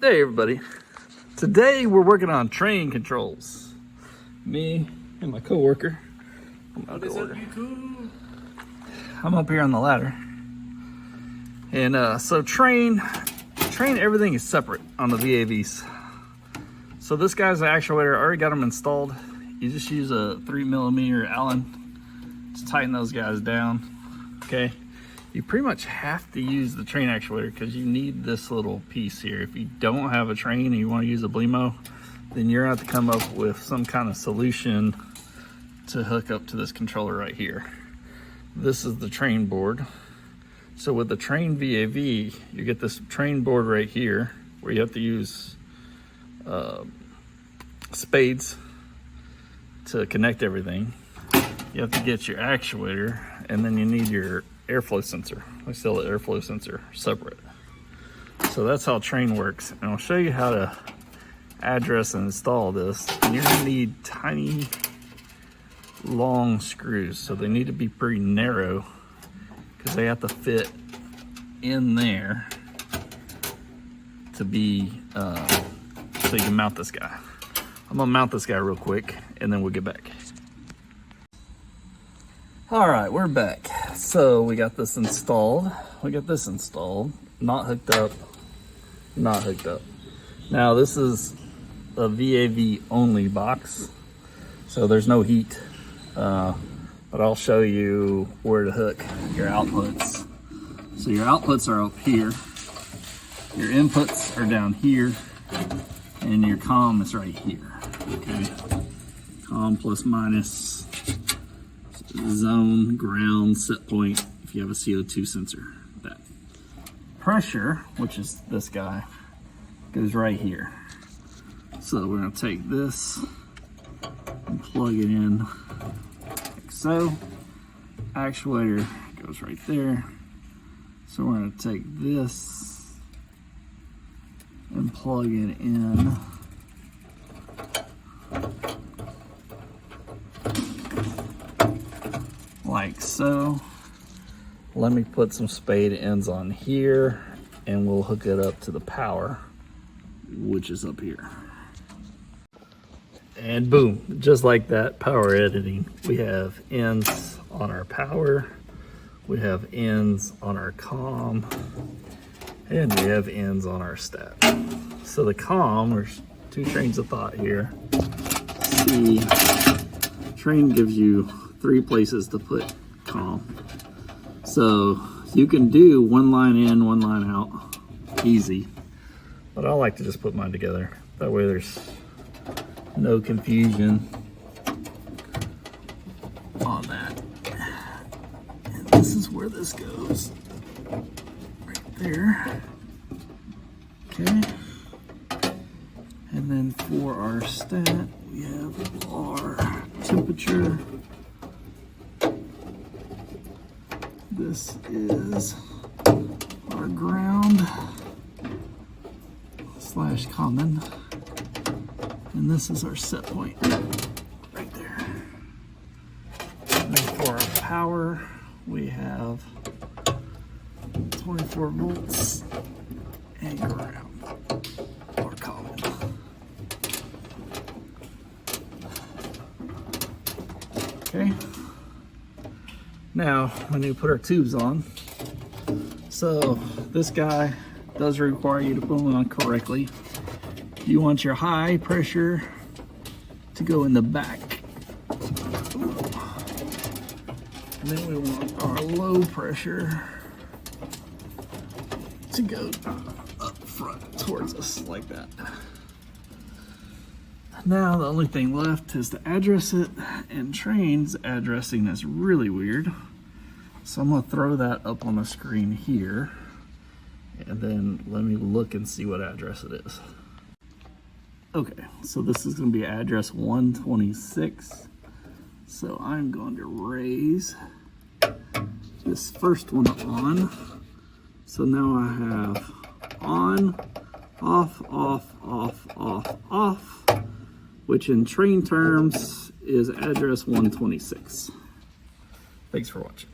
Hey everybody, today we're working on Trane controls. Me and my co-worker. I'm up here on the ladder. And so Trane, everything is separate on the VAVs. So this guy's the actuator, I already got them installed. You just use a 3mm Allen, just tighten those guys down, okay? You pretty much have to use the Trane actuator because you need this little piece here. If you don't have a Trane and you want to use a Blemo, then you're going to have to come up with some kind of solution to hook up to this controller right here. This is the Trane board. So with the Trane VAV, you get this Trane board right here where you have to use spades to connect everything. You have to get your actuator, and then you need your airflow sensor. I sell the airflow sensor separate. So that's how Trane works. And I'll show you how to address and install this. And you're gonna need tiny, long screws. So they need to be pretty narrow because they have to fit in there to be, so you can mount this guy. I'm gonna mount this guy real quick and then we'll get back. All right, we're back. So we got this installed. Not hooked up, not hooked up. Now this is a VAV only box, so there's no heat, but I'll show you where to hook your outputs. So your outputs are up here, your inputs are down here, and your comm is right here, okay? Comm plus minus, zone, ground, set point, if you have a CO2 sensor. That pressure, which is this guy, goes right here. So we're gonna take this and plug it in like so. Actuator goes right there. So we're gonna take this and plug it in like so. Let me put some spade ends on here and we'll hook it up to the power, which is up here. And boom, just like that, power editing. We have ends on our power, we have ends on our comm, and we have ends on our stat. So the comm, there's two trains of thought here. See, Trane gives you 3 places to put comm. So you can do one line in, one line out, easy. But I like to just put mine together. That way there's no confusion on that. And this is where this goes, right there. Okay. And then for our stat, we have our temperature. This is our ground slash common. And this is our set point right there. And then for our power, we have 24 volts and ground or common. Okay. Now, when you put our tubes on, so this guy does require you to put them on correctly. You want your high pressure to go in the back. And then we want our low pressure to go up front towards us like that. Now the only thing left is to address it, and Trane's addressing is really weird. So I'm gonna throw that up on the screen here, and then let me look and see what address it is. Okay, so this is gonna be address 126. So I'm going to raise this first one on. So now I have on, off, off, off, off, off, which in Trane terms is address 126. Thanks for watching.